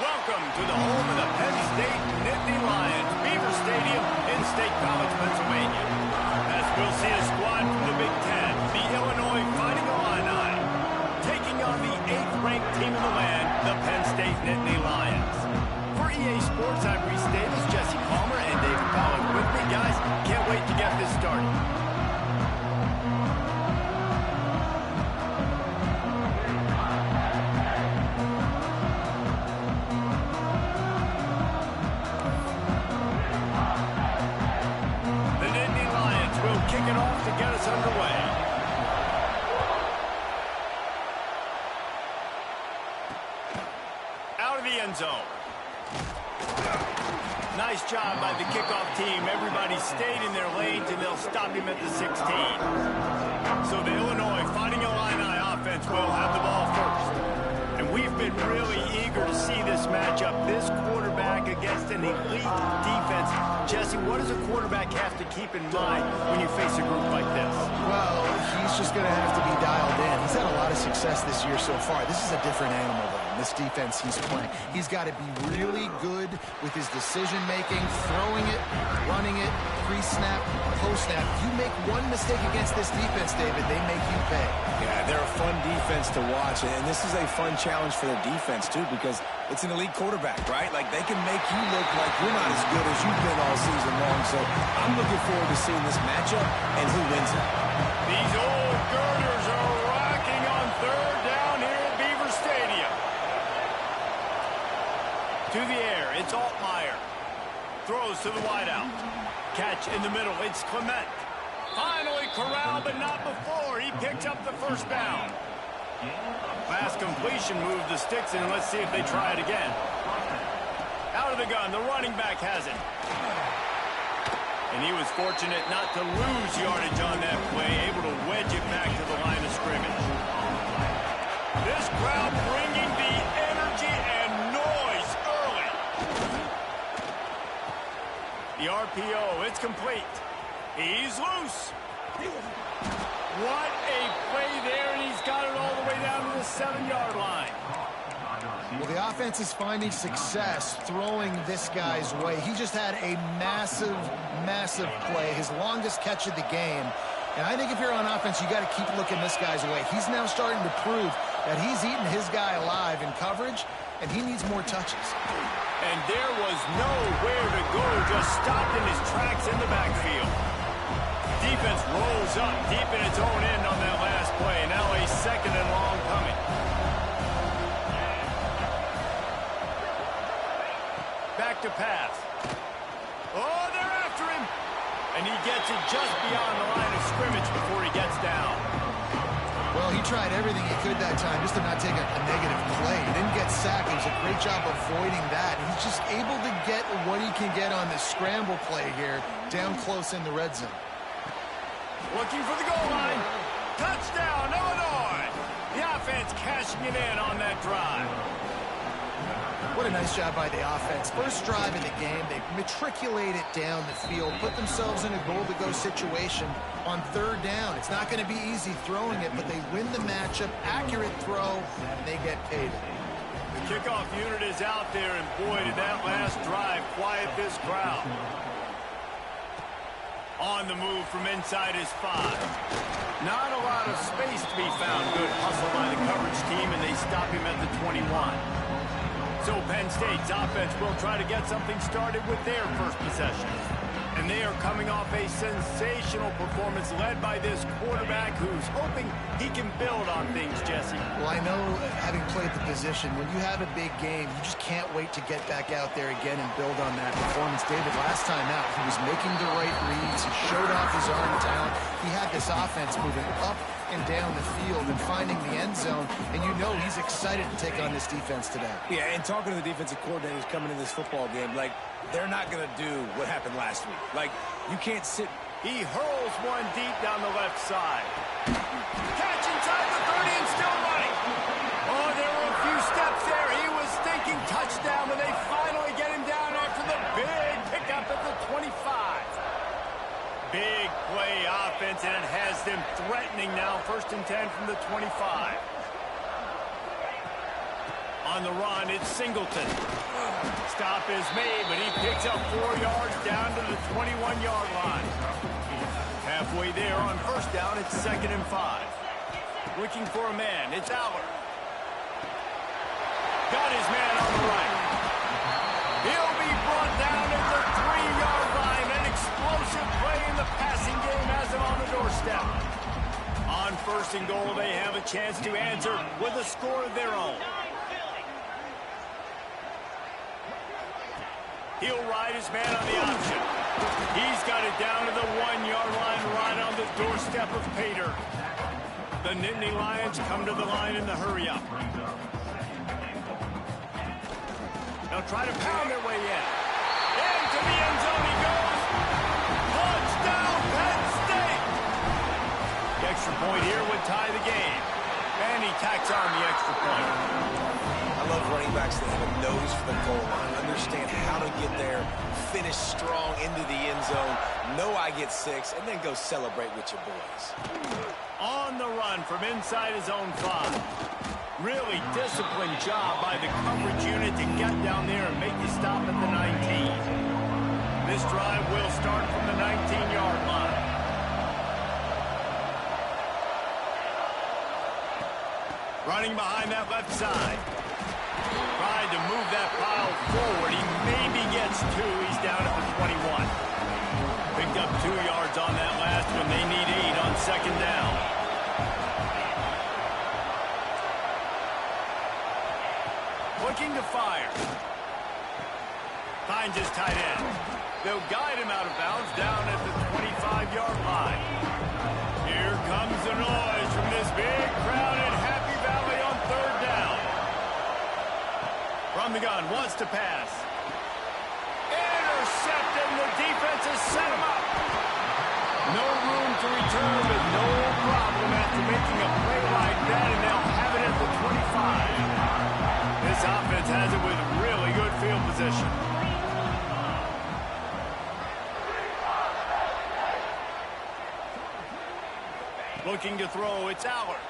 Welcome to the home of the Penn State Nittany Lions, Beaver Stadium in State College, Pennsylvania. As we'll see a squad from the Big Ten, the Illinois Fighting Illini, taking on the 8th-ranked team in the land, the Penn State Nittany Lions. For EA Sports, I'm Reese Davis, Jesse Palmer, and David Pollack with me. Guys, can't wait to get this started. Kick it off to get us underway. Out of the end zone. Nice job by the kickoff team. Everybody stayed in their lanes, and they'll stop him at the 16. So the Illinois Fighting Illini offense will have the ball first. And we've been really eager to see this matchup. This quarterback against an elite defense. Jesse, what does a quarterback have to keep in mind when you face a group like this? Well, he's just going to have to be dialed in. He's had a lot of success this year so far. This is a different animal, though, in this defense he's playing. He's got to be really good with his decision-making, throwing it, running it, pre-snap, post-snap. If you make one mistake against this defense, David, they make you pay. Yeah, they're a fun defense to watch, and this is a fun challenge for the defense, too, because it's an elite quarterback, right? Like, they can make you look like you're not as good as you've been all season long. So I'm looking forward to seeing this matchup and who wins it. These old girders are rocking on 3rd down here at Beaver Stadium. To the air, it's Altmaier. Throws to the wideout. Catch in the middle, it's Clement. Finally corralled, but not before. He picks up the first down. Last completion moved the sticks, and let's see if they try it again. Out of the gun, the running back has it. And he was fortunate not to lose yardage on that play, able to wedge it back to the line of scrimmage. This crowd bringing the energy and noise early. The RPO, it's complete. He's loose. What a play there, and he's got it all the way down to the 7-yard line. Well, the offense is finding success throwing this guy's way. He just had a massive, massive play, his longest catch of the game. And I think if you're on offense, you got to keep looking this guy's way. He's now starting to prove that he's eating his guy alive in coverage, and he needs more touches. And there was nowhere to go, just stopped in his tracks in the backfield. Defense rolls up deep in its own end on that last play. Now a 2nd and long coming. Back to pass. Oh, they're after him. And he gets it just beyond the line of scrimmage before he gets down. Well, he tried everything he could that time just to not take a negative play. He didn't get sacked. It was a great job avoiding that. And he's just able to get what he can get on this scramble play here down close in the red zone. Looking for the goal line. Touchdown, Illinois. The offense cashing it in on that drive. What a nice job by the offense. First drive of the game, they matriculate it down the field, put themselves in a goal-to-go situation on 3rd down. It's not going to be easy throwing it, but they win the matchup. Accurate throw, and they get paid. The kickoff unit is out there, and boy, did that last drive quiet this crowd. On the move from inside his 5. Not a lot of space to be found. Good hustle by the coverage team, and they stop him at the 21. So Penn State's offense will try to get something started with their first possession. And they are coming off a sensational performance led by this quarterback who's hoping he can build on things, Jesse. Well, I know, having played the position, when you have a big game, you just can't wait to get back out there again and build on that performance. David, last time out, he was making the right reads. He showed off his arm talent. He had this offense moving up and down the field and finding the end zone, and you know he's excited to take on this defense today. Yeah, and talking to the defensive coordinators coming into this football game, like, they're not going to do what happened last week. Like, you can't sit. He hurls one deep down the left side. Catch inside the 30 and still running. Oh, there were a few steps there. He was thinking touchdown, but they finally get him down after the big pickup at the 25. Big play offense, and it has them threatening now. 1st and 10 from the 25. On the run, it's Singleton. Stop is made, but he picks up 4 yards down to the 21-yard line. Halfway there on first down, it's 2nd and 5. Looking for a man, it's Aller. Got his man on the right. He'll be brought down at the 3-yard line. An explosive play in the passing game has him on the doorstep. On 1st and goal, they have a chance to answer with a score of their own. He'll ride his man on the option. He's got it down to the 1-yard line right on the doorstep of Pater. The Nittany Lions come to the line in the hurry-up. They'll try to pound their way in. Into the end zone he goes. Touchdown, Penn State! The extra point here would tie the game. And he tacks on the extra point. I love running backs that have a nose for the goal line, understand how to get there, finish strong into the end zone, know I get 6, and then go celebrate with your boys. On the run from inside his own 5. Really disciplined job by the coverage unit to get down there and make the stop at the 19. This drive will start from the 19-yard line. Running behind that left side. Tried to move that pile forward. He maybe gets 2. He's down at the 21. Picked up 2 yards on that last one. They need 8 on 2nd down. Looking to fire. Finds his tight end. They'll guide him out of bounds down at the 25-yard line. Here comes the noise from this big crowd in Happy Valley on 3rd down. From the gun, wants to pass. Intercepted, and the defense has set him up. No room to return, but no problem after making a play like that, and they'll have it at the 25. This offense has it with really good field position. Looking to throw, it's Aller.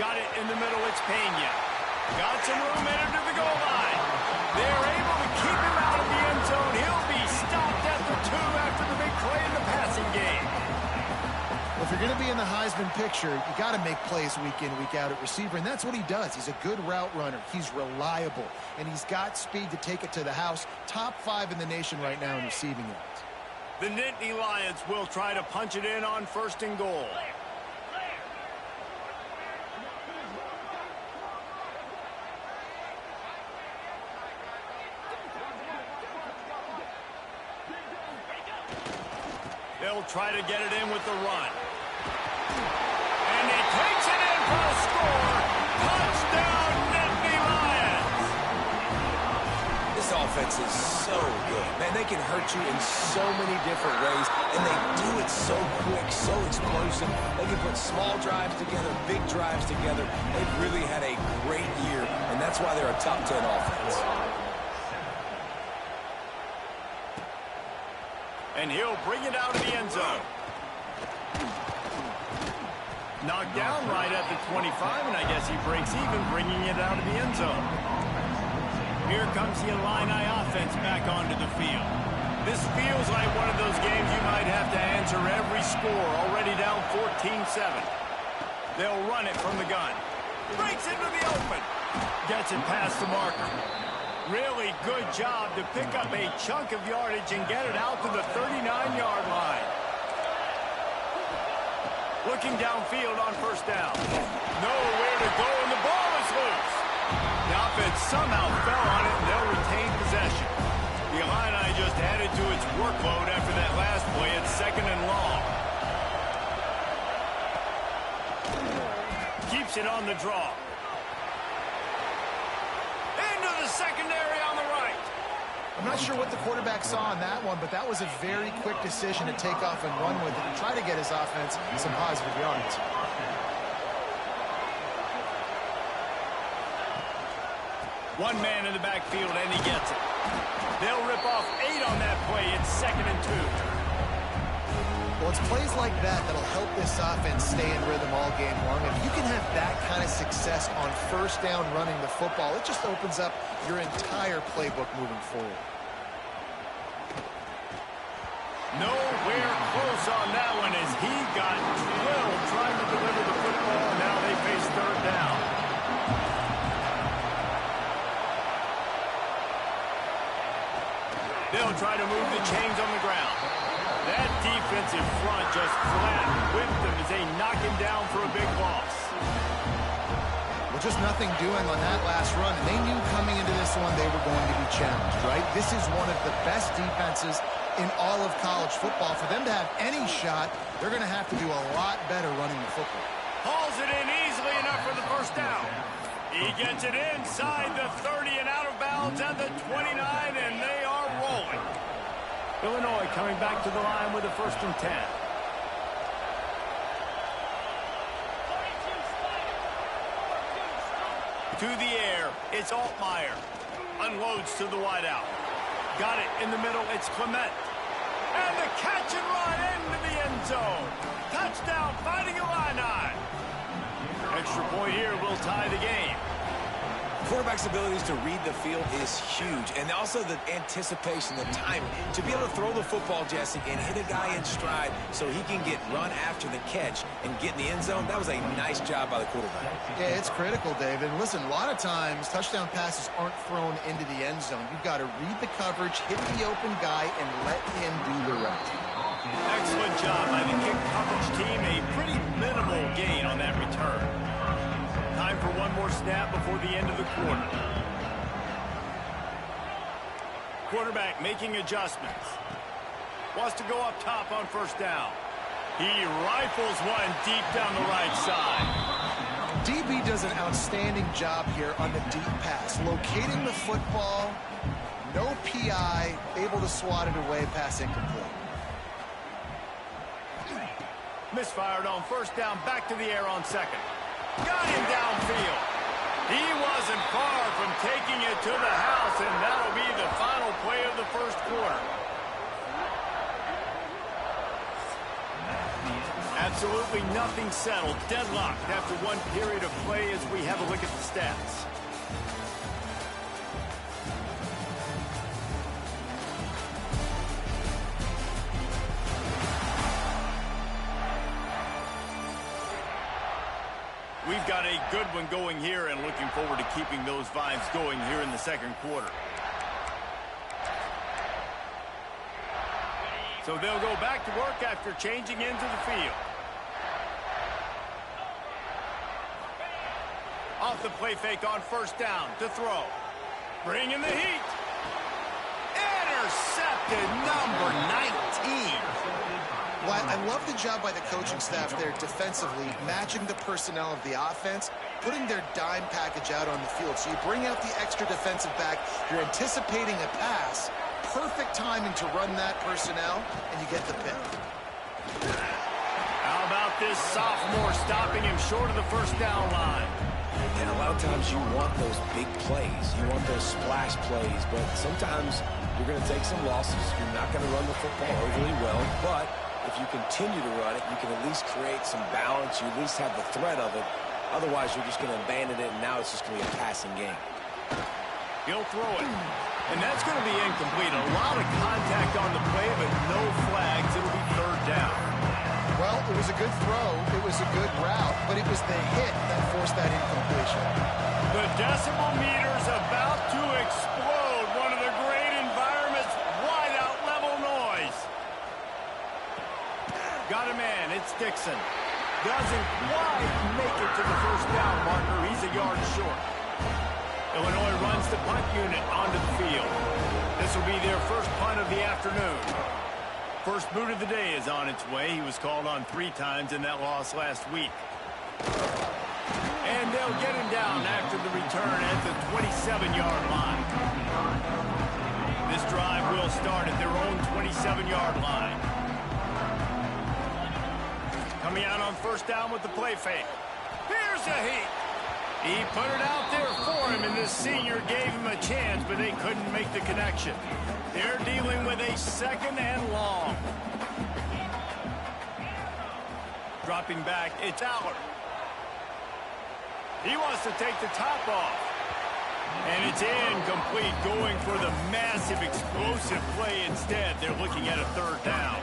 Got it in the middle, it's Pena. Got some room headed to the goal line. They're able to keep him out of the end zone. He'll be stopped at the 2 after the big play in the passing game. Well, if you're going to be in the Heisman picture, you got to make plays week in, week out at receiver, and that's what he does. He's a good route runner. He's reliable, and he's got speed to take it to the house. Top 5 in the nation right now in receiving yards. The Nittany Lions will try to punch it in on 1st and goal. They'll try to get it in with the run. And he takes it in for a score. Touchdown, Nittany Lions. This offense is so good. Man, they can hurt you in so many different ways, and they do it so quick, so explosive. They can put small drives together, big drives together. They've really had a great year, and that's why they're a top 10 offense. And he'll bring it out of the end zone. Knocked down right at the 25, and I guess he breaks even, bringing it out of the end zone. Here comes the Illini offense back onto the field. This feels like one of those games you might have to answer every score, already down 14-7. They'll run it from the gun. Breaks into the open. Gets it past the marker. Really good job to pick up a chunk of yardage and get it out to the 39-yard line. Looking downfield on 1st down. Nowhere to go, and the ball is loose. The offense somehow fell on it, and they'll retain possession. The Illini just added to its workload after that last play. It's 2nd and long. Keeps it on the draw. Into the secondary on the right. I'm not sure what the quarterback saw on that one, but that was a very quick decision to take off and run with it and try to get his offense some positive yards. One man in the backfield, and he gets it. They'll rip off 8 on that play. It's 2nd and 2. Well, it's plays like that that'll help this offense stay in rhythm all game long. If you can have that kind of success on first down running the football, it just opens up your entire playbook moving forward. Nowhere close on that one as he got drilled trying to deliver the football. Now they face third down. They'll try to move the chains on the ground. That defensive front just flat whipped them as they knock him down for a big loss. Well, just nothing doing on that last run. And they knew coming into this one they were going to be challenged, right? This is one of the best defenses in all of college football. For them to have any shot, they're going to have to do a lot better running the football. Hauls it in easily enough for the first down. He gets it inside the 30 and out of bounds at the 29, and they are rolling. Illinois coming back to the line with a 1st and 10. To the air, it's Altmaier. Unloads to the wideout. Got it in the middle, it's Clement. And the catch and run into the end zone. Touchdown, Fighting Illini. Extra point here will tie the game. Quarterback's abilities to read the field is huge, and also the anticipation, the timing. To be able to throw the football, Jesse, and hit a guy in stride so he can get run after the catch and get in the end zone, that was a nice job by the quarterback. Yeah, it's critical, David. Listen, a lot of times touchdown passes aren't thrown into the end zone. You've got to read the coverage, hit the open guy, and let him do the rest. Excellent job by the kick coverage team. A pretty minimal gain on that return. Time for one more snap before the end of the quarter. Quarterback making adjustments. Wants to go up top on first down. He rifles one deep down the right side. DB does an outstanding job here on the deep pass. Locating the football, no PI, able to swat it away, pass incomplete. Misfired on first down, back to the air on second. Got him downfield. He wasn't far from taking it to the house, and that'll be the final play of the first quarter. Absolutely nothing settled. Deadlocked after one period of play as we have a look at the stats. We've got a good one going here and looking forward to keeping those vibes going here in the second quarter. So they'll go back to work after changing into the field. Off the play fake on first down to throw. Bringing the heat. Intercepted, number 19. Well, I love the job by the coaching staff there defensively, matching the personnel of the offense, putting their dime package out on the field. So you bring out the extra defensive back, you're anticipating a pass, perfect timing to run that personnel, and you get the pick. How about this sophomore stopping him short of the first down line? And a lot of times you want those big plays. You want those splash plays, but sometimes you're going to take some losses. You're not going to run the football overly well, but if you continue to run it, you can at least create some balance. You at least have the threat of it. Otherwise, you're just going to abandon it, and now it's just going to be a passing game. He'll throw it. And that's going to be incomplete. A lot of contact on the play, but no flags. It'll be third down. Well, it was a good throw. It was a good route, but it was the hit that forced that incompletion. The decibel meter's about to explode. One of the great environments. Wide out level noise. Got a man. It's Dixon. Doesn't quite make it to the first down marker. He's a yard short. Illinois runs the punt unit onto the field. This will be their first punt of the afternoon. First boot of the day is on its way. He was called on 3 times in that loss last week. And they'll get him down after the return at the 27-yard line. This drive will start at their own 27-yard line. Coming out on first down with the play fake. Here's a heat. He put it out there for him, and this senior gave him a chance, but they couldn't make the connection. They're dealing with a second and long. Dropping back, it's Aller. He wants to take the top off. And it's incomplete, going for the massive explosive play instead. They're looking at a third down.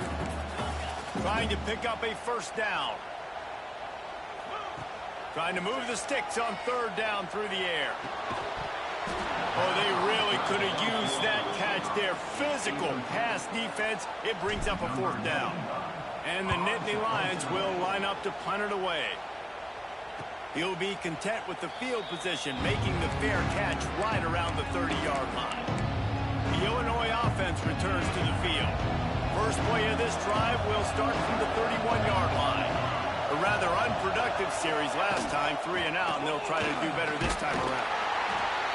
Trying to pick up a first down. Trying to move the sticks on third down through the air. Oh, they really could have used that catch there. Physical pass defense. It brings up a fourth down. And the Nittany Lions will line up to punt it away. He'll be content with the field position, making the fair catch right around the 30-yard line. The Illinois offense returns to the field. First play of this drive will start from the 31-yard line. A rather unproductive series last time, 3 and out, and they'll try to do better this time around.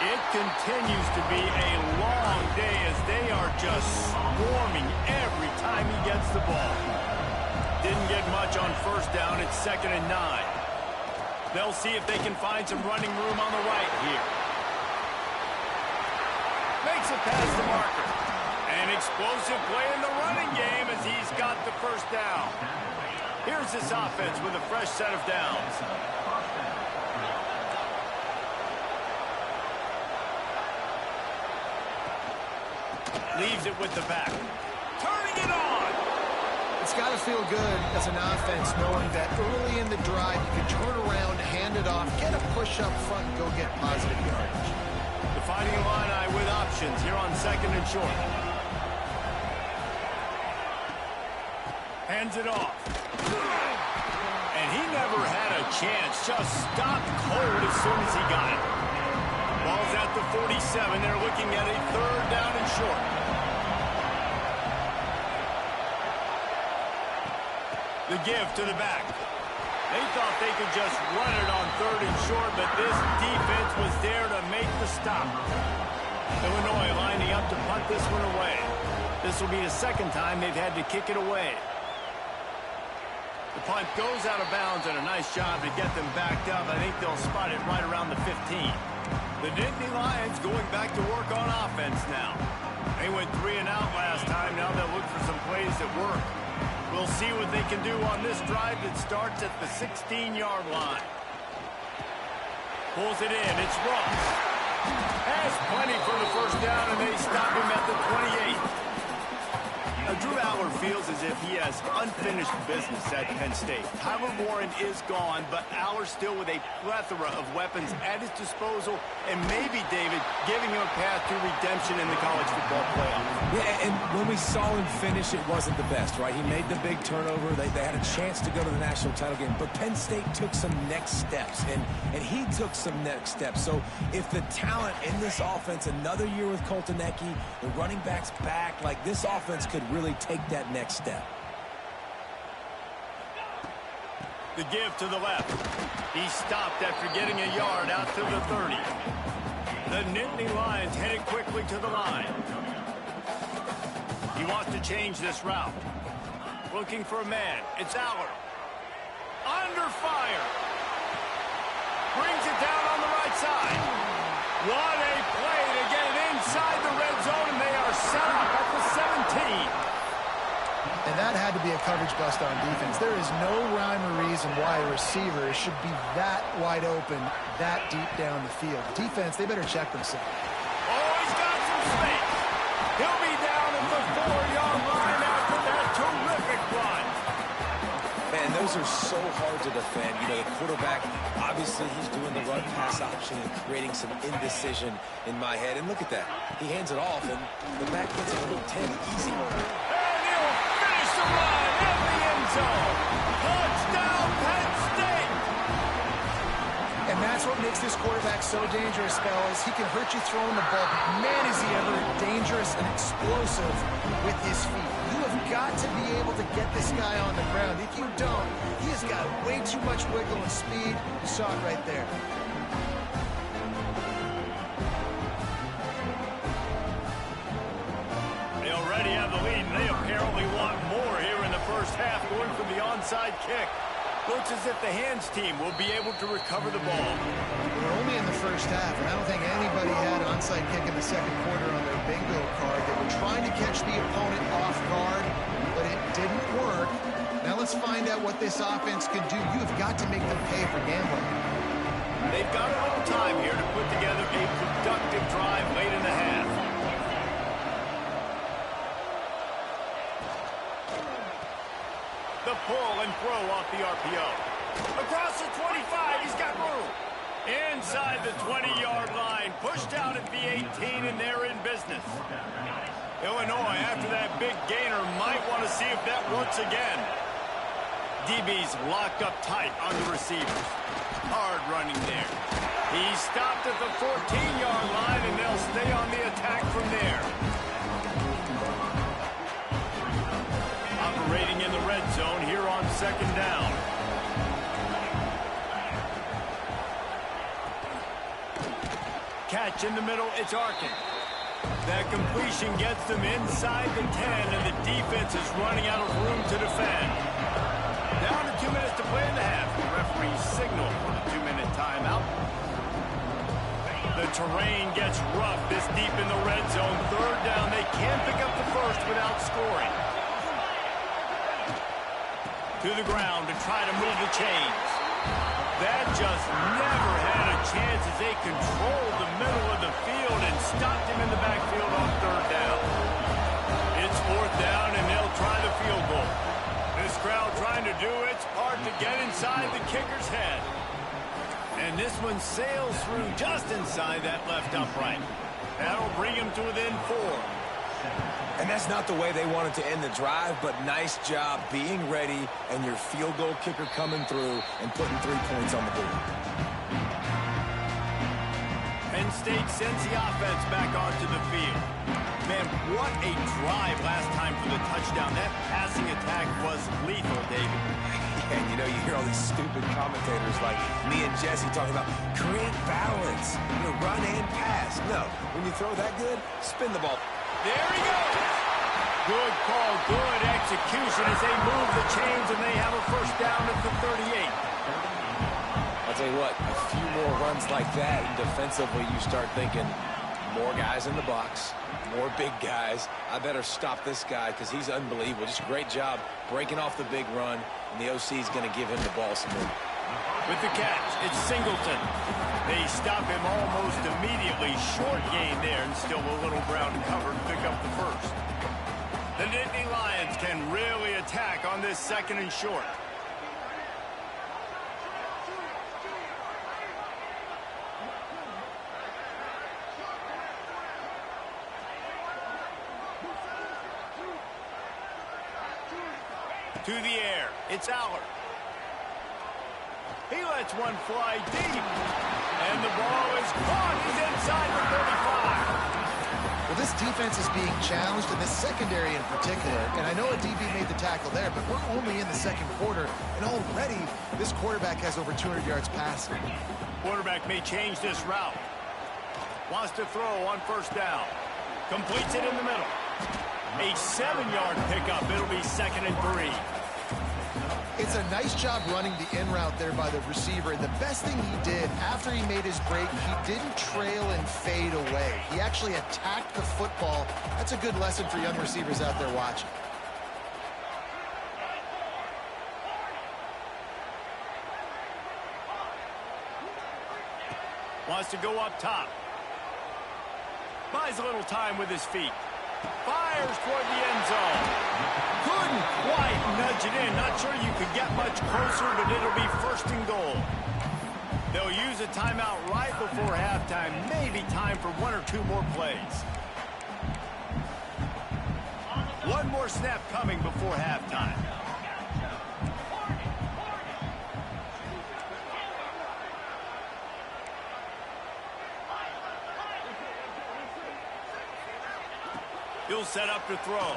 It continues to be a long day as they are just swarming every time he gets the ball. Didn't get much on first down. It's 2nd and 9. They'll see if they can find some running room on the right here. Makes it past the marker. An explosive play in the running game as he's got the first down. Here's this offense with a fresh set of downs. Leaves it with the back. Turning it on. It's got to feel good as an offense knowing that early in the drive you can turn around, hand it off, get a push up front, and go get positive yardage. Defining Illini with options here on 2nd and short. Hands it off. And he never had a chance. Just stopped cold as soon as he got it. Ball's at the 47. They're looking at a third down and short. The give to the back. They thought they could just run it on 3rd and short, but this defense was there to make the stop. Illinois lining up to punt this one away. This will be the 2nd time they've had to kick it away. The punt goes out of bounds, and a nice job to get them backed up. I think they'll spot it right around the 15. The Nittany Lions going back to work on offense now. They went 3 and out last time. Now they'll look for some plays that work. We'll see what they can do on this drive that starts at the 16-yard line. Pulls it in. It's Ross. Has plenty for the first down, and they stop him at the 28. Now, Drew Aller feels as if he has unfinished business at Penn State. Tyler Warren is gone, but Aller still with a plethora of weapons at his disposal, and maybe, David, giving him a path to redemption in the college football playoff. Yeah, and when we saw him finish, it wasn't the best, right? He made the big turnover. They had a chance to go to the national title game, but Penn State took some next steps, and he took some next steps. So if the talent in this offense, another year with Colton Ecke, the running backs back, like this offense could really take that next step. The give to the left. He stopped after getting a yard out to the 30. The Nittany Lions headed quickly to the line. He wants to change this route. Looking for a man. It's Aller. Under fire. Brings it down on the right side. What a play to get it inside the red zone, and they are set up at the 17. And that had to be a coverage bust on defense. There is no rhyme or reason why a receiver should be that wide open, that deep down the field. Defense, they better check themselves. Oh, he's got some space. He'll be down at the 4-yard line after that terrific run. Man, those are so hard to defend. You know, the quarterback, obviously he's doing the run-pass option and creating some indecision in my head. And look at that. He hands it off, and the back gets a little 10 easy. The run in the end zone. Touchdown, Penn State. And that's what makes this quarterback so dangerous, fellas. He can hurt you throwing the ball, but man, is he ever dangerous and explosive with his feet. You have got to be able to get this guy on the ground. If you don't, he has got way too much wiggle and speed. You saw it right there. They already have the lead, and they apparently want more here in the first half, going for the onside kick. Looks as if the hands team will be able to recover the ball. We're only in the first half, and I don't think anybody had onside kick in the second quarter on their bingo card. They were trying to catch the opponent off guard, but it didn't work. Now let's let's find out what this offense can do. You have got to make them pay for gambling. They've got a little time here to put together a productive drive late in the half. The pull and throw off the RPO. Across the 25, he's got room. Inside the 20-yard line, pushed out at the 18, and they're in business. Illinois, after that big gainer, might want to see if that works again. DB's locked up tight on the receivers. Hard running there. He's stopped at the 14-yard line, and they'll stay on the attack from there. Operating in the red zone here on second down. Catch in the middle, it's Arkin. That completion gets them inside the 10, and the defense is running out of room to defend. Down to 2 minutes to play in the half. The referee signaled for the 2-minute timeout. The terrain gets rough this deep in the red zone. Third down, they can't pick up the first without scoring. To the ground to try to move the chains. That just never had a chance as they controlled the middle of the field and stopped him in the backfield on third down. It's fourth down, and they'll try the field goal. This crowd trying to do its part to get inside the kicker's head. And this one sails through just inside that left upright. That'll bring him to within 4. And that's not the way they wanted to end the drive, but nice job being ready and your field goal kicker coming through and putting 3 points on the board. Penn State sends the offense back onto the field. Man, what a drive last time for the touchdown. That passing attack was lethal, David. And, you know, you hear all these stupid commentators like me and Jesse talking about create balance, run and pass. No, when you throw that good, spin the ball. There he goes. Good call, good execution as they move the chains, and they have a first down at the 38. I'll tell you what, a few more runs like that, and defensively you start thinking more guys in the box, more big guys. I better stop this guy because he's unbelievable. Just a great job breaking off the big run, and the OC is going to give him the ball some more. With the catch, it's Singleton. They stop him almost immediately. Short gain there, and still a little ground covered to pick up the first. The Nittany Lions can really attack on this second and short. To the air, it's Aller. He lets one fly deep. And the ball is caught. He's inside the 35. Well, this defense is being challenged, and this secondary in particular. And I know a DB made the tackle there, but we're only in the second quarter, and already this quarterback has over 200 yards passing. Quarterback may change this route. Wants to throw on first down. Completes it in the middle. A 7-yard pickup. It'll be 2nd and 3. It's a nice job running the in route there by the receiver. And the best thing he did after he made his break, he didn't trail and fade away. He actually attacked the football. That's a good lesson for young receivers out there watching. Wants to go up top. Buys a little time with his feet. Fires toward the end zone. Couldn't quite nudge it in. Not sure you could get much closer, but it'll be 1st and goal. They'll use a timeout right before halftime. Maybe time for 1 or 2 more plays. One more snap coming before halftime. He'll set up to throw.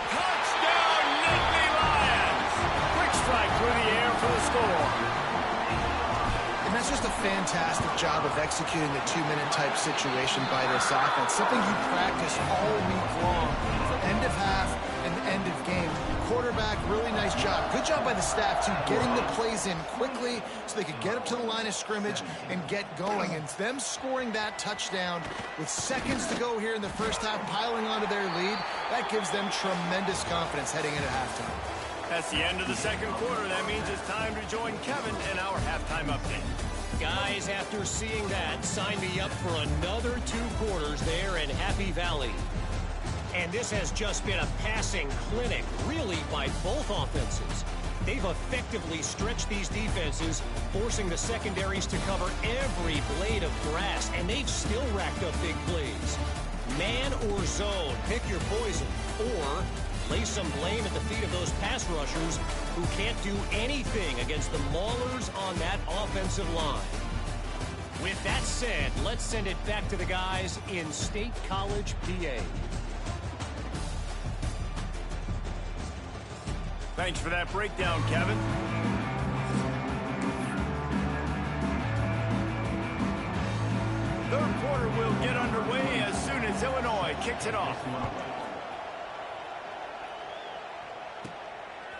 Touchdown, Nittany Lions! Quick strike through the air for the score. And that's just a fantastic job of executing the 2-minute type situation by this offense. Something you practice all week long for end of half and end of game. Quarterback, really nice job. Good job by the staff, too, getting the plays in quickly so they could get up to the line of scrimmage and get going. And them scoring that touchdown with seconds to go here in the first half, piling onto their lead, that gives them tremendous confidence heading into halftime. That's the end of the second quarter. That means it's time to join Kevin in our halftime update. Guys, after seeing that, sign me up for another 2 quarters there in Happy Valley. And this has just been a passing clinic, really, by both offenses. They've effectively stretched these defenses, forcing the secondaries to cover every blade of grass, and they've still racked up big plays. Man or zone, pick your poison, or lay some blame at the feet of those pass rushers who can't do anything against the maulers on that offensive line. With that said, let's send it back to the guys in State College, PA. Thanks for that breakdown, Kevin. Third quarter will get underway as soon as Illinois kicks it off.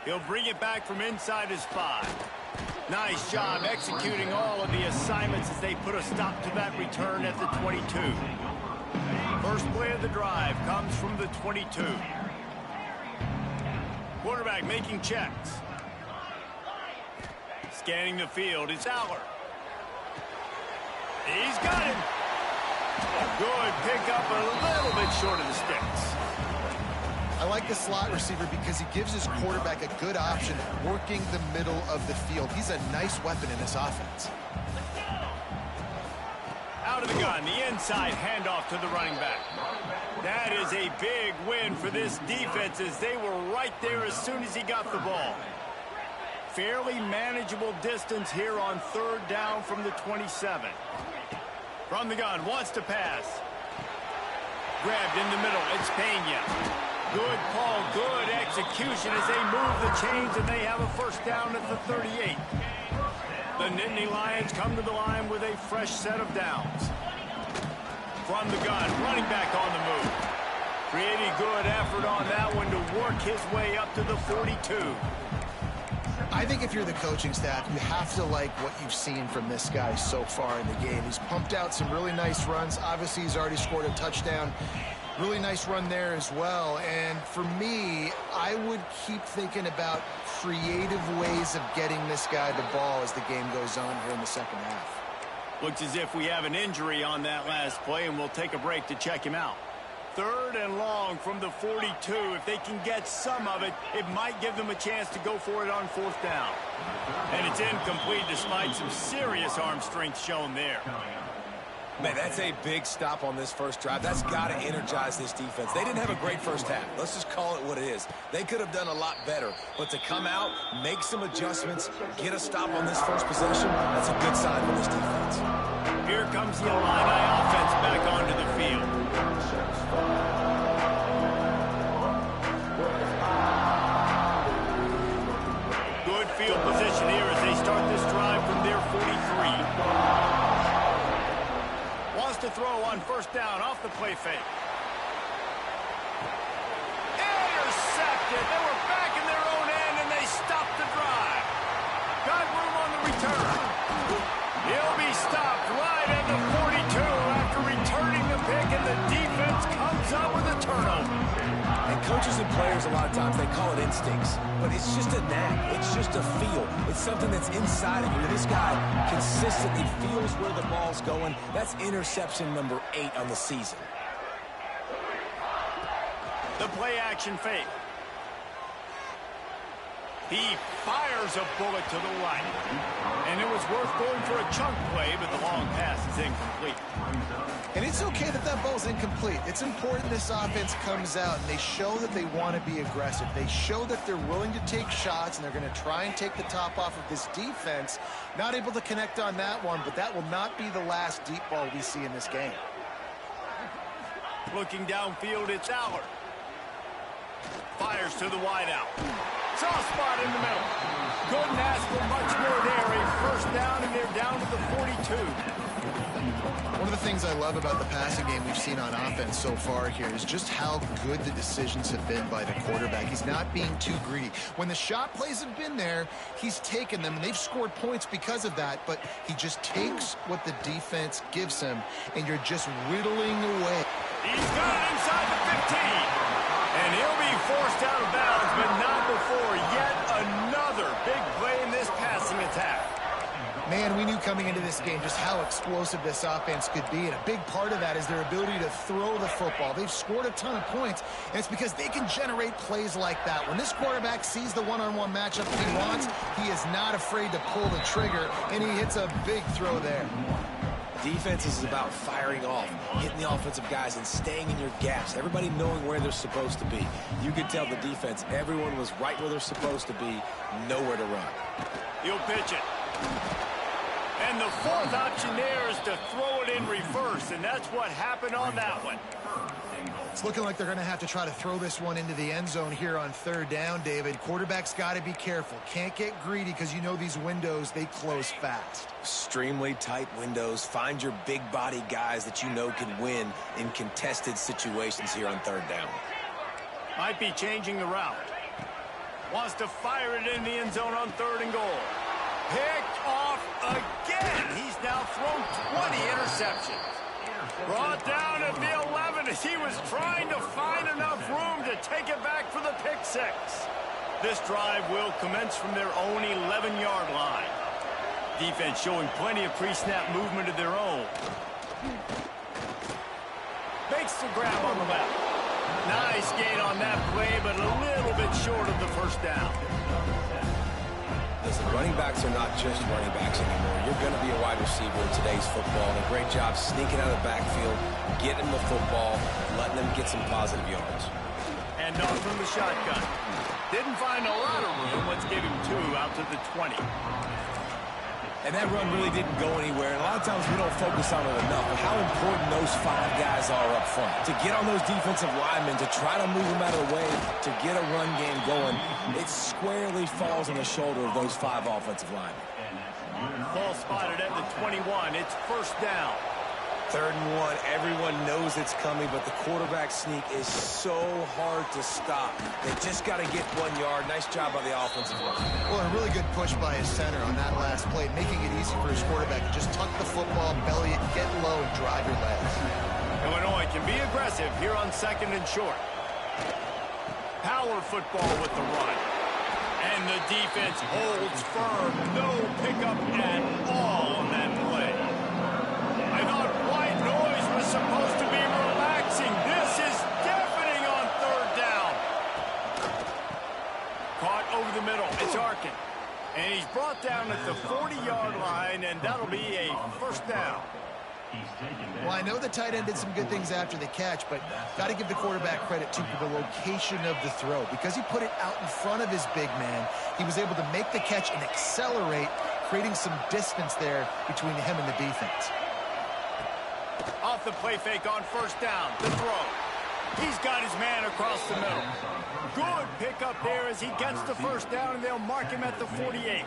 He'll bring it back from inside his 5. Nice job executing all of the assignments as they put a stop to that return at the 22. First play of the drive comes from the 22. Quarterback making checks. Scanning the field, it's Aller. He's got him. Good pickup, a little bit short of the sticks. I like the slot receiver because he gives his quarterback a good option working the middle of the field. He's a nice weapon in this offense. Out of the gun, the inside handoff to the running back. That is a big win for this defense as they were right there as soon as he got the ball. Fairly manageable distance here on third down from the 27. From the gun, wants to pass. Grabbed in the middle, it's Pena. Good call, good execution as they move the chains and they have a first down at the 38. The Nittany Lions come to the line with a fresh set of downs. From the gun, running back on the move. Pretty good effort on that one to work his way up to the 42. I think if you're the coaching staff, you have to like what you've seen from this guy so far in the game. He's pumped out some really nice runs. Obviously, he's already scored a touchdown. Really nice run there as well. And for me, I would keep thinking about creative ways of getting this guy the ball as the game goes on here in the second half. Looks as if we have an injury on that last play, and we'll take a break to check him out. Third and long from the 42. If they can get some of it, it might give them a chance to go for it on fourth down. And it's incomplete despite some serious arm strength shown there. Man, that's a big stop on this first drive. That's got to energize this defense. They didn't have a great first half. Let's just call it what it is. They could have done a lot better. But to come out, make some adjustments, get a stop on this first possession, that's a good sign for this defense. Here comes the Illini offense back onto the field. Good field position here as they start this drive from their 43. Wants to throw on first down off the play fake. Intercepted. They were back in their own end and they stopped the drive. Got room on the return. He'll be stopped right at the 42 after returning the pick, and the defense comes up with a turnover. And coaches and players, a lot of times, they call it instincts. But it's just a knack. It's just a feel. It's something that's inside of you. This guy consistently feels where the ball's going. That's interception number 8 on the season. The play action fake. He fires a bullet to the right. And it was worth going for a chunk play, but the long pass is incomplete. And it's okay that that ball's incomplete. It's important this offense comes out and they show that they want to be aggressive. They show that they're willing to take shots and they're going to try and take the top off of this defense. Not able to connect on that one, but that will not be the last deep ball we see in this game. Looking downfield, it's Aller. Fires to the wideout. Soft spot in the middle. Couldn't ask for much more there. A first down, and they're down to the 42. One of the things I love about the passing game we've seen on offense so far here is just how good the decisions have been by the quarterback. He's not being too greedy. When the shot plays have been there, he's taken them, and they've scored points because of that, but he just takes what the defense gives him, and you're just whittling away. He's got it inside the 15. And he'll be forced out of bounds, but not before yet another big play in this passing attack. Man, we knew coming into this game just how explosive this offense could be, and a big part of that is their ability to throw the football. They've scored a ton of points, and it's because they can generate plays like that. When this quarterback sees the one-on-one matchup he wants, he is not afraid to pull the trigger, and he hits a big throw there. Defense is about firing off, hitting the offensive guys, and staying in your gaps. Everybody knowing where they're supposed to be. You could tell the defense, everyone was right where they're supposed to be, nowhere to run. He'll pitch it. And the fourth option there is to throw it in reverse, and that's what happened on that one. It's looking like they're going to have to try to throw this one into the end zone here on third down, David. Quarterback's got to be careful. Can't get greedy because you know these windows, they close fast. Extremely tight windows. Find your big body guys that you know can win in contested situations here on third down. Might be changing the route. Wants to fire it in the end zone on 3rd and goal. Picked off again. He's now thrown 20 interceptions. Brought down at the 11 as he was trying to find enough room to take it back for the pick six. This drive will commence from their own 11-yard line. Defense showing plenty of pre-snap movement of their own. Makes the grab on the left. Nice gain on that play, but a little bit short of the first down. Listen, running backs are not just running backs anymore. You're going to be a wide receiver in today's football. And a great job sneaking out of the backfield, getting the football, letting them get some positive yards. And off from the shotgun. Didn't find a lot of room. Let's give him 2 out to the 20. And that run really didn't go anywhere. And a lot of times we don't focus on it enough. But how important those 5 guys are up front. To get on those defensive linemen, to try to move them out of the way, to get a run game going, it squarely falls on the shoulder of those 5 offensive linemen. Ball spotted at the 21. It's first down. 3rd and 1. Everyone knows it's coming, but the quarterback sneak is so hard to stop. They just got to get 1 yard. Nice job by the offensive line. Well, a really good push by his center on that last play, making it easy for his quarterback to just tuck the football, belly it, get low, and drive your legs. Illinois can be aggressive here on 2nd and short. Power football with the run. And the defense holds firm. No pickup at all on that play. I thought white noise was supposed to be relaxing. This is deafening on 3rd down. Caught over the middle. It's Arkin. And he's brought down at the 40-yard line, and that'll be a first down. Well, I know the tight end did some good things after the catch, but got to give the quarterback credit, too, for the location of the throw. Because he put it out in front of his big man, he was able to make the catch and accelerate, creating some distance there between him and the defense. Off the play fake on first down. The throw. He's got his man across the middle. Good pickup there as he gets the first down, and they'll mark him at the 48.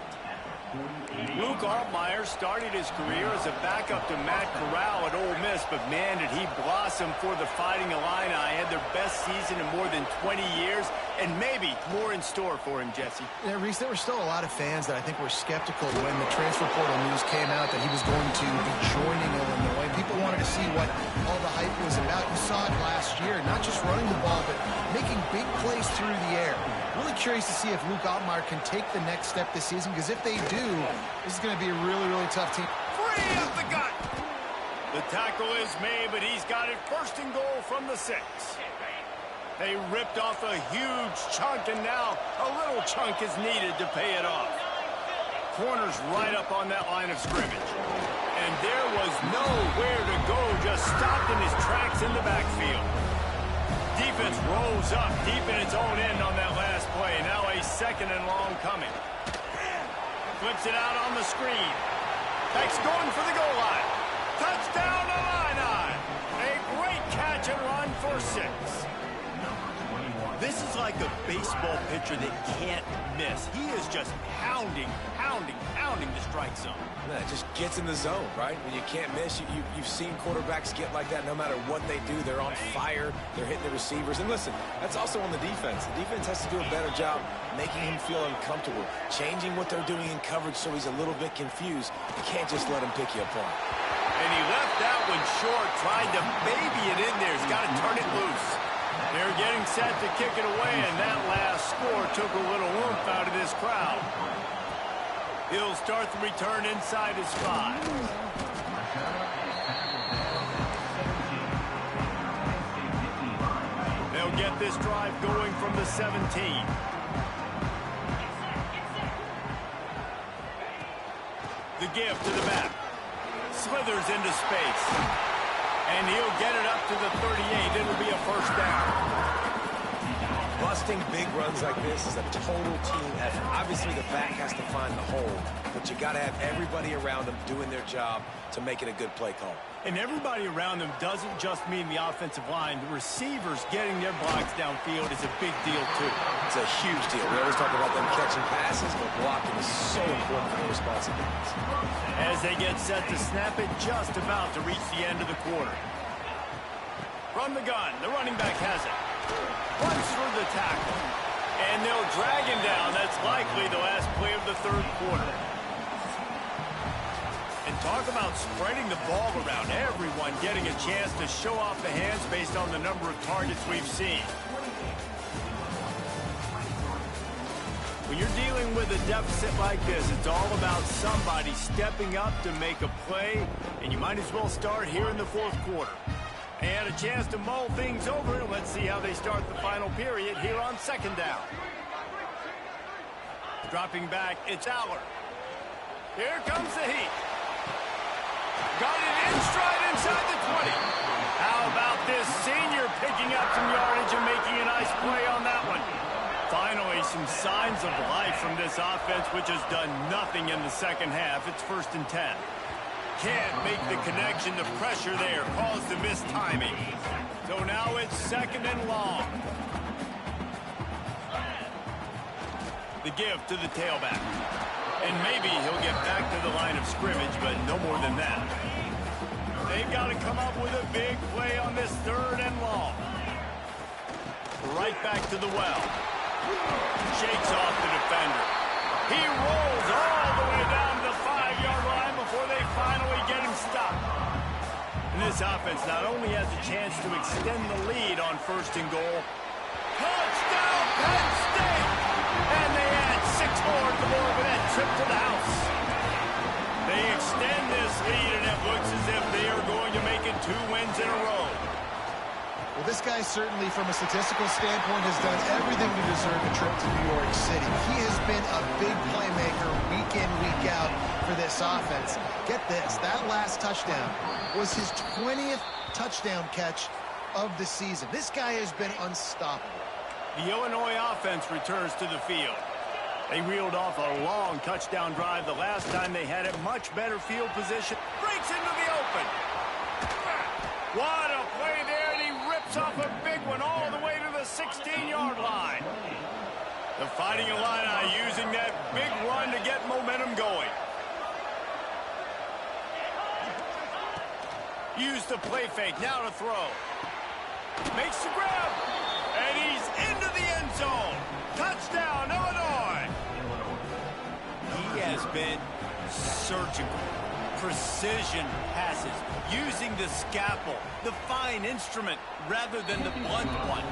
Luke Altmyer started his career as a backup to Matt Corral at Ole Miss, but man, did he blossom for the Fighting Illini. Had their best season in more than 20 years, and maybe more in store for him, Jesse. Yeah, Reese, there were still a lot of fans that I think were skeptical when the transfer portal news came out that he was going to be joining Illinois. People wanted to see what all the hype was about. You saw it last year, not just running the ball, but making big plays through the air. Really curious to see if Luke Altmyer can take the next step this season, because if they do, this is going to be a really, really tough team. Free up the gut. The tackle is made, but he's got it 1st and goal from the 6. They ripped off a huge chunk, and now a little chunk is needed to pay it off. Corner's right up on that line of scrimmage. And there was nowhere to go, just stopped in his tracks in the backfield. Defense rolls up deep in its own end on that last play. Now a 2nd and long coming. Flips it out on the screen. Beck's going for the goal line. Touchdown Illini! A great catch and run for 6. This is like a baseball pitcher that can't miss. He is just pounding the strike zone. Yeah, it just gets in the zone, right? When you can't miss, you've seen quarterbacks get like that no matter what they do. They're on fire. They're hitting the receivers. And listen, that's also on the defense. The defense has to do a better job making him feel uncomfortable, changing what they're doing in coverage so he's a little bit confused. You can't just let him pick you apart. And he left that one short, tried to baby it in there. He's got to turn it loose. They're getting set to kick it away, and that last score took a little oomph out of this crowd. He'll start the return inside his 5. They'll get this drive going from the 17. The give to the back. Slithers into space. And he'll get it up to the 38. It'll be a first down. Busting big runs like this is a total team effort. Obviously, the back has to find the hole, but you got to have everybody around them doing their job to make it a good play call. And everybody around them doesn't just mean the offensive line. The receivers getting their blocks downfield is a big deal, too. It's a huge deal. We always talk about them catching passes, but blocking is so important for their responsibilities. As they get set to snap it, just about to reach the end of the quarter. From the gun, the running back has it. Runs through the tackle. And they'll drag him down. That's likely the last play of the third quarter. And talk about spreading the ball around. Everyone getting a chance to show off the hands based on the number of targets we've seen. When you're dealing with a deficit like this, it's all about somebody stepping up to make a play, and you might as well start here in the fourth quarter. And a chance to mull things over. Let's see how they start the final period here on second down. Dropping back, it's Aller. Here comes the heat. Got it in stride inside the 20. How about this senior picking up some yardage and making a nice play on that one? Finally, some signs of life from this offense, which has done nothing in the second half. It's 1st and 10. Can't make the connection. The pressure there caused the missed timing. So now it's 2nd and long. The give to the tailback. And maybe he'll get back to the line of scrimmage, but no more than that. They've got to come up with a big play on this 3rd and long. Right back to the well. Shakes off the defender. He rolls all the way down to the 5-yard line before they finally get him stopped. And this offense not only has a chance to extend the lead on 1st and goal. Touchdown, Penn State! And they add 6 more to the board with that trip to the house. They extend this lead, and it looks as if they are going to make it 2 wins in a row. Well, this guy certainly, from a statistical standpoint, has done everything to deserve a trip to New York City. He has been a big playmaker week in, week out for this offense. Get this, that last touchdown was his 20th touchdown catch of the season. This guy has been unstoppable. The Illinois offense returns to the field. They reeled off a long touchdown drive the last time they had it. Much better field position. Breaks into the open. What a play there, and he rips off a big one all the way to the 16-yard line. The Fighting Illini using that big run to get momentum going. Use the play fake, now to throw. Makes the grab, and he's into the end zone. Touchdown, Illinois. He has been surgical. Precision passes, using the scalpel, the fine instrument, rather than the blunt one.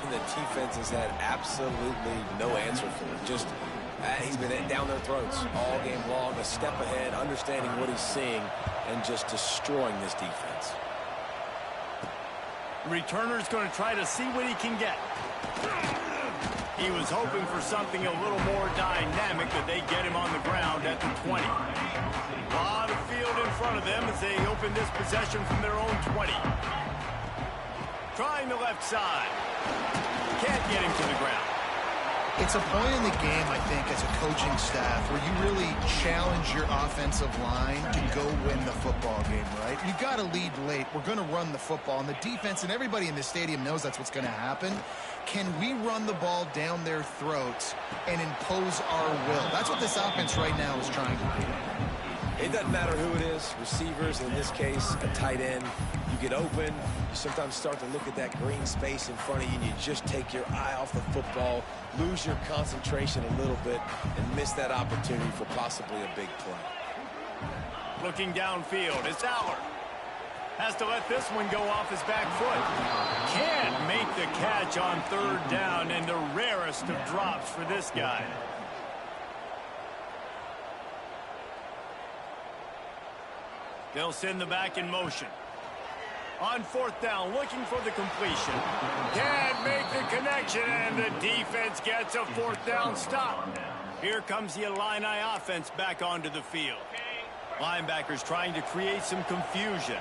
And the defense has had absolutely no answer for it. Just, he's been down their throats all game long, a step ahead, understanding what he's seeing, and just destroying this defense. Returner's going to try to see what he can get. He was hoping for something a little more dynamic, but they get him on the ground at the 20. A lot of field in front of them as they open this possession from their own 20. Trying the left side. Can't get him to the ground. It's a point in the game, I think, as a coaching staff, where you really challenge your offensive line to go win the football game, right? You got to lead late. We're going to run the football, and the defense and everybody in the stadium knows that's what's going to happen. Can we run the ball down their throats and impose our will? That's what this offense right now is trying to do. It doesn't matter who it is, receivers, in this case, a tight end. You get open, you sometimes start to look at that green space in front of you, and you just take your eye off the football, lose your concentration a little bit, and miss that opportunity for possibly a big play. Looking downfield, it's Aller. Has to let this one go off his back foot. Can't make the catch on third down, and the rarest of drops for this guy. They'll send the back in motion. On fourth down, looking for the completion. Can't make the connection, and the defense gets a fourth down stop. Here comes the Illini offense back onto the field. Linebackers trying to create some confusion.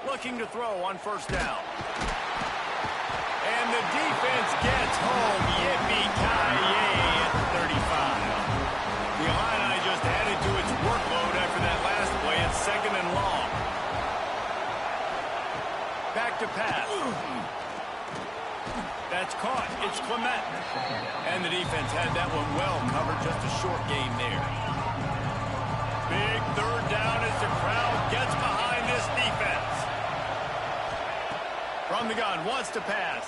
Looking to throw on first down. And the defense gets home. Yippee-ki-yay at the 35. The Illini just added to its workload after that last play. It's second and long. Back to pass. That's caught. It's Clement. And the defense had that one well covered. Just a short gain there. Big third down as the crowd gets behind this defense. From the gun, wants to pass.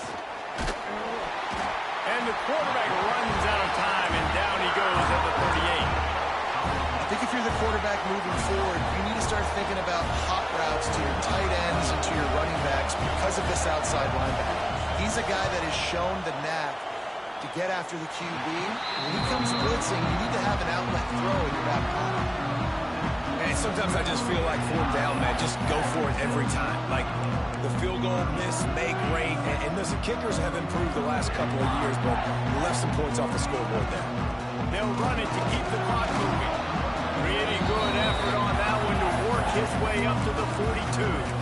And the quarterback runs out of time, and down he goes at the 38. I think if you're the quarterback moving forward, you need to start thinking about hot routes to your tight ends and to your running backs because of this outside linebacker. He's a guy that has shown the knack to get after the QB. When he comes blitzing, you need to have an outlet throw in your back pocket. And sometimes I just feel like fourth down, man, just go for it every time. Like the field goal, miss, make, rate. And listen, kickers have improved the last couple of years, but left some points off the scoreboard there. They'll run it to keep the clock moving. Really good effort on that one to work his way up to the 42.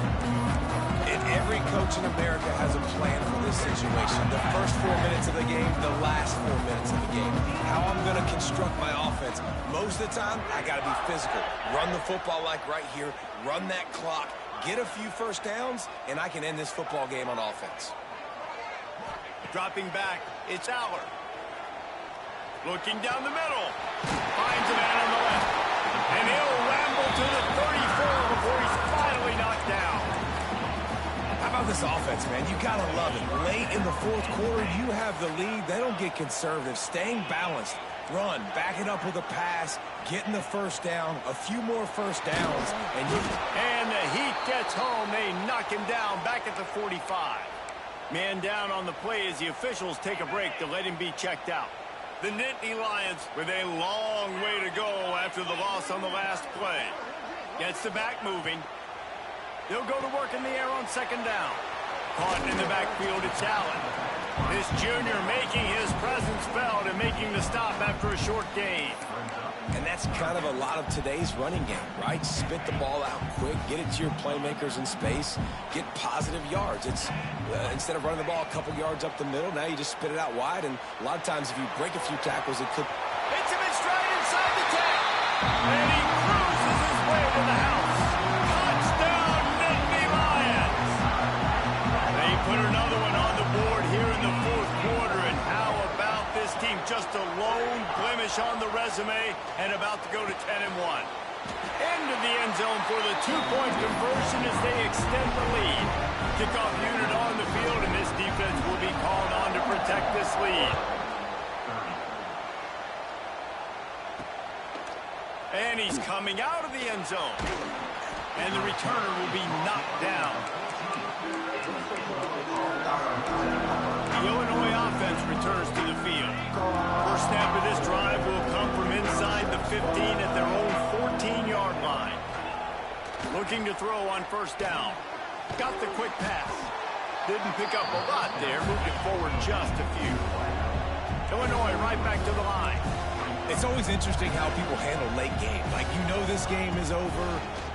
And every coach in America has a plan for this situation. The first 4 minutes of the game, the last 4 minutes of the game. How I'm going to construct my offense. Most of the time, I got to be physical. Run the football like right here. Run that clock. Get a few first downs, and I can end this football game on offense. Dropping back, it's Aller. Looking down the middle. Finds a man on the left. And he'll ramble to the 34 before he's finally knocked down. How about this offense, man? You got to love it. Late in the fourth quarter, you have the lead. They don't get conservative. Staying balanced. Run, back it up with a pass, getting the first down, a few more first downs, and the Heat gets home. They knock him down back at the 45. Man down on the play as the officials take a break to let him be checked out. The Nittany Lions with a long way to go after the loss on the last play. Gets the back moving. They'll go to work in the air on second down. Caught in the backfield, it's Allen. This junior making his presence felt and making the stop after a short gain. And that's kind of a lot of today's running game, right? Spit the ball out quick, get it to your playmakers in space, get positive yards. It's instead of running the ball a couple yards up the middle, now you just spit it out wide, and a lot of times if you break a few tackles, it could... Hits him in stride inside the 10. And he cruises his way to the house. Touchdown, Nittany Lions. They put another one on the board here in the fourth quarter, and how about this team? Just a lone blemish on the resume and about to go to 10-1. Into the end zone for the two-point conversion as they extend the lead. Kickoff unit on the field, and this defense will be called on to protect this lead. And he's coming out of the end zone. And the returner will be knocked down. The Illinois offense returns to the field. First snap of this drive will come from inside the 15 at their own 14-yard line. Looking to throw on first down. Got the quick pass. Didn't pick up a lot there. Moved it forward just a few. Illinois right back to the line. It's always interesting how people handle late game. Like, you know this game is over.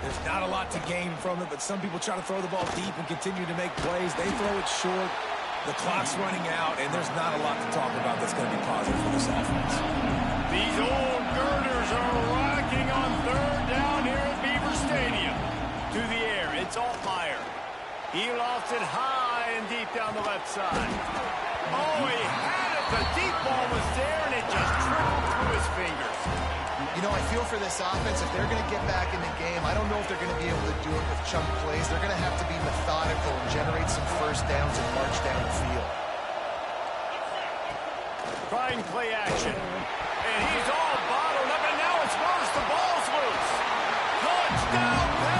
There's not a lot to gain from it, but some people try to throw the ball deep and continue to make plays. They throw it short. The clock's running out, and there's not a lot to talk about that's going to be positive for this offense. These old girders are rocking on third down here at Beaver Stadium. To the air, it's Altmaier. He lofts it high and deep down the left side. Oh, he had it. The deep ball was there, and it just trickled through his fingers. You know, I feel for this offense, if they're going to get back in the game, I don't know if they're going to be able to do it with chunk plays. They're going to have to be methodical and generate some first downs and march down the field. Trying play action. And he's all bottled up, and now it's worse. The ball's loose. Touchdown, Penn!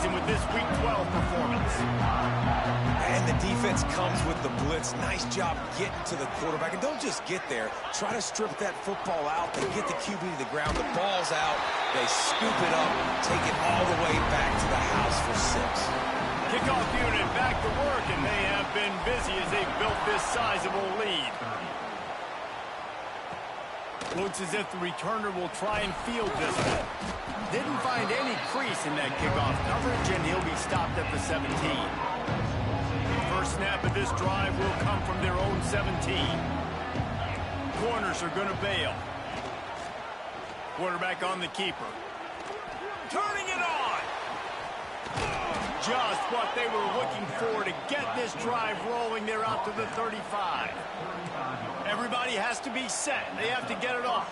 season with this Week 12 performance. And the defense comes with the blitz. Nice job getting to the quarterback. And don't just get there. Try to strip that football out. They get the QB to the ground. The ball's out. They scoop it up, take it all the way back to the house for 6. Kickoff unit back to work, and they have been busy as they've built this sizable lead. Looks as if the returner will try and field this one. Didn't find any crease in that kickoff coverage, and he'll be stopped at the 17. First snap of this drive will come from their own 17. Corners are going to bail. Quarterback on the keeper. Turning it on. Just what they were looking for to get this drive rolling. They're out to the 35. Everybody has to be set. They have to get it off.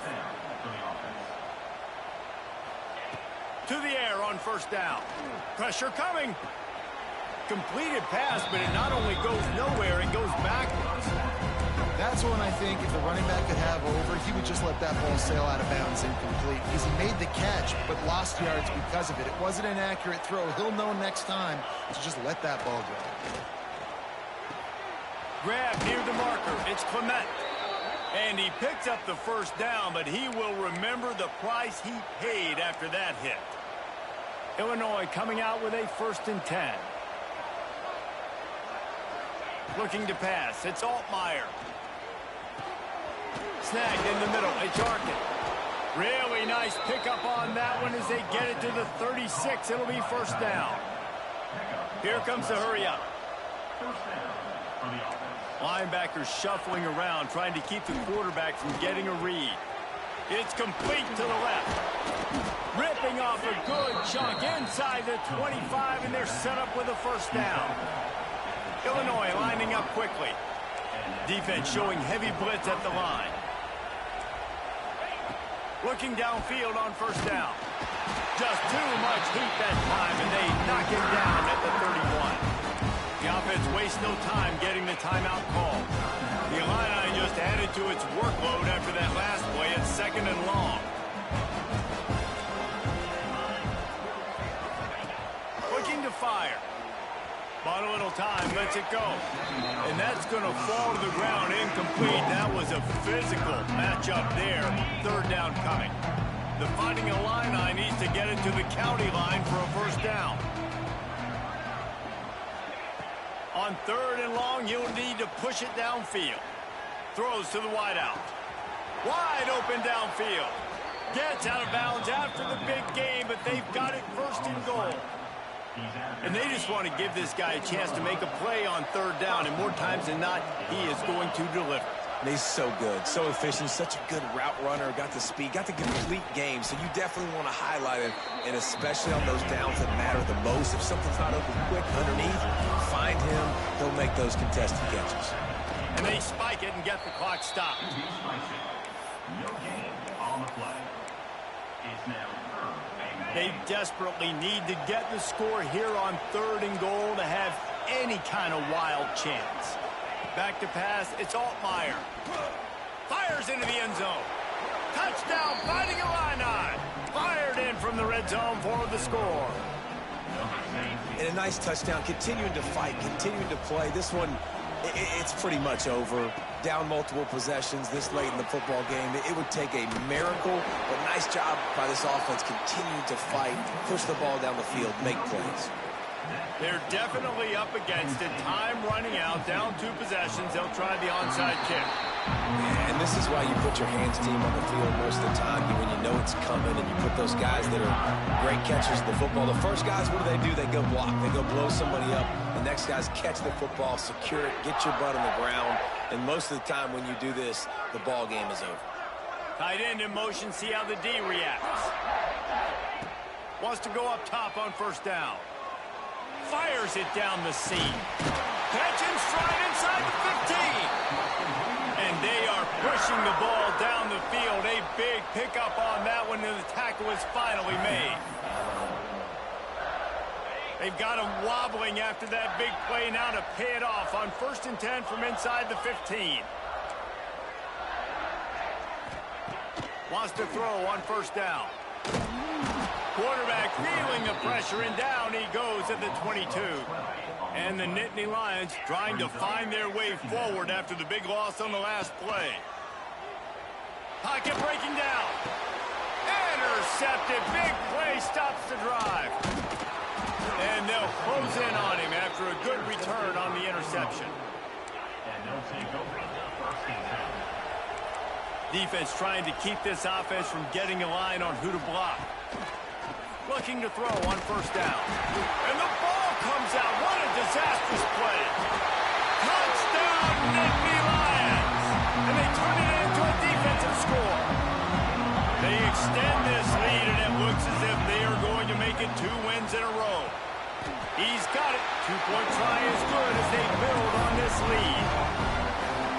To the air on first down. Pressure coming. Completed pass, but it not only goes nowhere, it goes backwards. That's one I think if the running back could have over, he would just let that ball sail out of bounds incomplete. Because he made the catch, but lost yards because of it. It wasn't an accurate throw. He'll know next time to just let that ball go. Grab near the marker. It's Clement. And he picks up the first down, but he will remember the price he paid after that hit. Illinois coming out with a 1st and 10. Looking to pass. It's Altmaier. Snagged in the middle. It's Arkin. Really nice pickup on that one as they get it to the 36. It'll be first down. Here comes the hurry up. Linebackers shuffling around, trying to keep the quarterback from getting a read. It's complete to the left. Ripping off a good chunk inside the 25, and they're set up with a first down. Illinois lining up quickly. Defense showing heavy blitz at the line. Looking downfield on first down. Just too much heat that time, and they knock him down at the 31. The offense wastes no time getting the timeout call. The Illini just added to its workload after that last play at 2nd and long. Looking to fire. Bought a little time, lets it go. And that's going to fall to the ground incomplete. That was a physical matchup there. 3rd down coming. The Fighting Illini needs to get it to the county line for a first down. On 3rd and long, you'll need to push it downfield. Throws to the wideout. Wide open downfield. Gets out of bounds after the big game, but they've got it 1st and goal. And they just want to give this guy a chance to make a play on 3rd down, and more times than not, he is going to deliver. And he's so good, so efficient, such a good route runner, got the speed, got the complete game, so you definitely want to highlight him, and especially on those downs that matter the most. If something's not open quick underneath, find him, he'll make those contested catches. And they spike it and get the clock stopped. No gain on the play. It's now 3rd. They desperately need to get the score here on 3rd and goal to have any kind of wild chance. Back to pass, it's Altmaier. Fires into the end zone. Touchdown, Fighting Illini. Fired in from the red zone for the score. And a nice touchdown, continuing to fight, continuing to play. This one, it's pretty much over. Down multiple possessions this late in the football game. It would take a miracle, but nice job by this offense continuing to fight, push the ball down the field, make plays. They're definitely up against it. Time running out, down 2 possessions. They'll try the onside kick. And this is why you put your hands team on the field most of the time, when you know it's coming, and you put those guys that are great catchers of the football. The first guys, what do? They go block. They go blow somebody up. The next guys catch the football, secure it, get your butt on the ground. And most of the time when you do this, the ball game is over. Tight end in motion, see how the D reacts. Wants to go up top on first down. Fires it down the seam. Catch and stride inside the 15. And they are pushing the ball down the field. A big pickup on that one, and the tackle is finally made. They've got him wobbling after that big play now to pay it off on 1st and 10 from inside the 15. Wants to throw on first down. Quarterback feeling the pressure, and down he goes at the 22. And the Nittany Lions trying to find their way forward after the big loss on the last play. Pocket breaking down. Intercepted. Big play stops the drive. And they'll close in on him after a good return on the interception. And they'll take over first and 10. Defense trying to keep this offense from getting a line on who to block. Looking to throw on first down. And the ball comes out. What a disastrous play. Touchdown, Nittany Lions. And they turn it into a defensive score. They extend this lead, and it looks as if they are going to make it 2 wins in a row. He's got it. 2-point try is good as they build on this lead.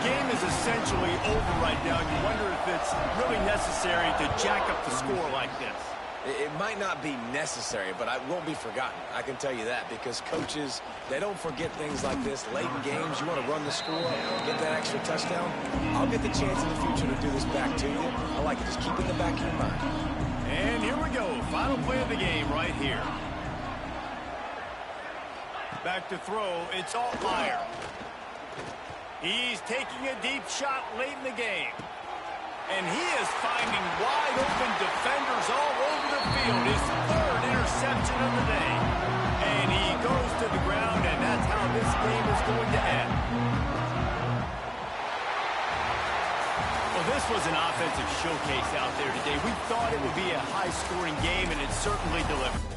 Game is essentially over right now. You wonder if it's really necessary to jack up the score like this. It might not be necessary, but it won't be forgotten. I can tell you that, because coaches, they don't forget things like this. Late in games, you want to run the score, get that extra touchdown. I'll get the chance in the future to do this back to you. I like it. Just keep it in the back of your mind. And here we go. Final play of the game right here. Back to throw. It's Altmaier. He's taking a deep shot late in the game. And he is finding wide-open defenders all over the field. His 3rd interception of the day. And he goes to the ground, and that's how this game is going to end. Well, this was an offensive showcase out there today. We thought it would be a high-scoring game, and it certainly delivered.